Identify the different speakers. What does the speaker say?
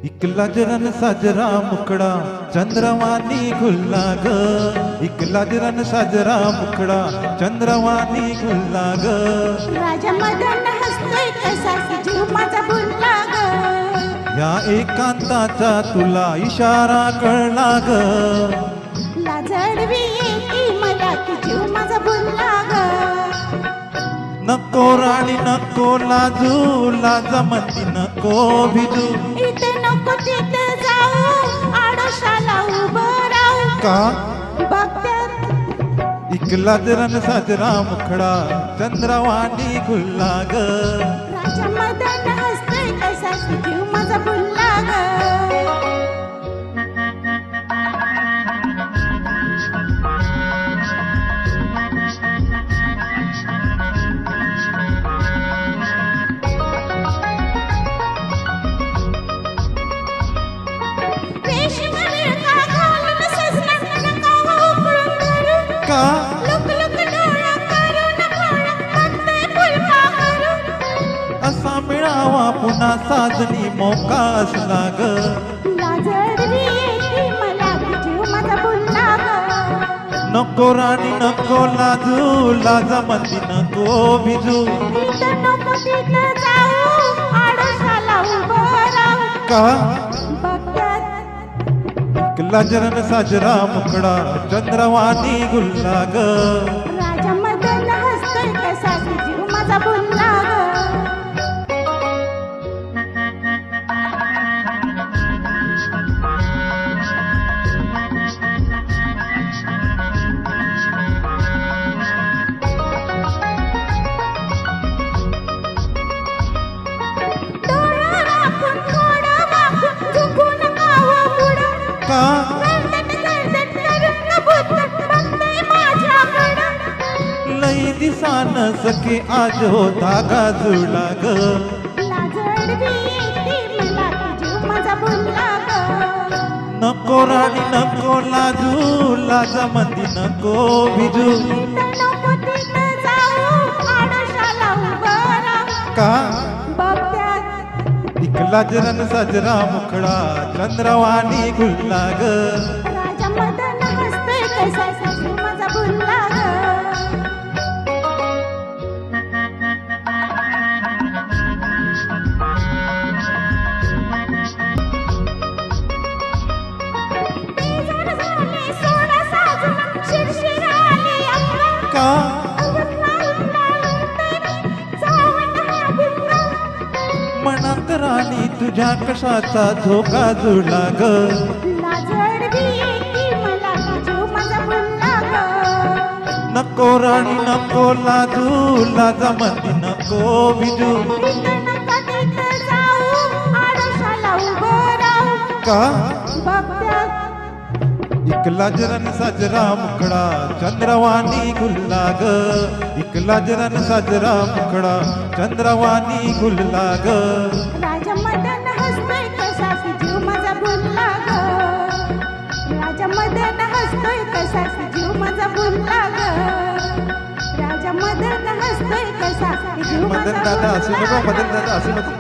Speaker 1: इकला जरन साजरा मुखडा चंद्रवानी घुलला ग, इकला जरन साजरा मुखडा चंद्रवानी घुलला ग.
Speaker 2: राजा मदन हसतोय कसा की जीव माझा भुलला ग.
Speaker 1: या एकांताचा तुला इशारा कळला ग.
Speaker 2: लाजडवी येती मला की जीव माझा भुलला ग.
Speaker 1: नको राणी नको लाजू, लाजमंदी नको भिजू.
Speaker 2: इथे नको तिथे जाऊ, आडोशाला उभं राहू.
Speaker 1: का
Speaker 2: बघत्यात
Speaker 1: इकला जरन साजरा मुखडा चंद्रवानी घुलला ग.
Speaker 2: राजा मदन हसतोय कसा की जीव माझा भुलला ग. रेशीम विळखा घालून सजना नका उकळून धरू.
Speaker 1: का
Speaker 2: लुक लुक डोळा करून भोळा बघतोय फुलपाखरू.
Speaker 1: असा मिळावा पुन्हा साजनी मोका असला ग.
Speaker 2: लाजडवी येती मला की जीव माझा भुलला ग.
Speaker 1: नको राणी नको लाजू, लाजमंदी नको भिजू.
Speaker 2: इथं नको तिथं जाऊ, आडोशाला उभं राहू.
Speaker 1: का
Speaker 2: बघत्यात
Speaker 1: इकला जरन साजरा मुखडा चंद्रवानी घुलला ग.
Speaker 2: राजा मदन हसतोय कसा की जीव माझा भुलला ग. डोळा राखून थोडं वाकून झुकून नकावं पुढं.
Speaker 1: का
Speaker 2: गर्दन गर्दन करून नभूत बघतोय माझ्याकडं.
Speaker 1: लई दिसान सखे आज हो धागा जुळला ग.
Speaker 2: लाजडवी येती मला की जीव माझा भुलला ग.
Speaker 1: नको राणी नको लाजू, लाजमंदी नको भिजू.
Speaker 2: इथं नको तिथं जाऊ, आडोशाला उभं राहू.
Speaker 1: का
Speaker 2: बघत्यात
Speaker 1: इकला जरन साजरा मुखडा चंद्रवानी घुलला ग.
Speaker 2: राजा मदन हसतोय कसा की जीव माझा भुलला ग. बेजार झाले सोडा साजून, शिरशिर आली अंगात.
Speaker 1: का मनात राणी तुझ्या कशाचा झोका जुळला ग.
Speaker 2: लाजडवी येती मला की जीव माझा भुलला ग.
Speaker 1: नको राणी नको लाजू, लाजमंदी नको भिजू.
Speaker 2: इथं नका तिथं जाऊ, आडोशाला उभं राहू.
Speaker 1: का
Speaker 2: बघत्यात
Speaker 1: इकला जरन साजरा मुखडा चंद्रवानी घुलला ग. इकला जरन साजरा मुखडा चंद्रवानी घुलला ग.
Speaker 2: राजा मदन हसतोय कसा की जीव माझा भुलला ग. राजा मदन हसतोय कसा की जीव माझा भुलला ग. राजा मदन हसतोय कसा की जीव माझा
Speaker 1: मदन दादा असू
Speaker 2: भुलला
Speaker 1: नको,
Speaker 2: ग.
Speaker 1: मदन दादा असू नको.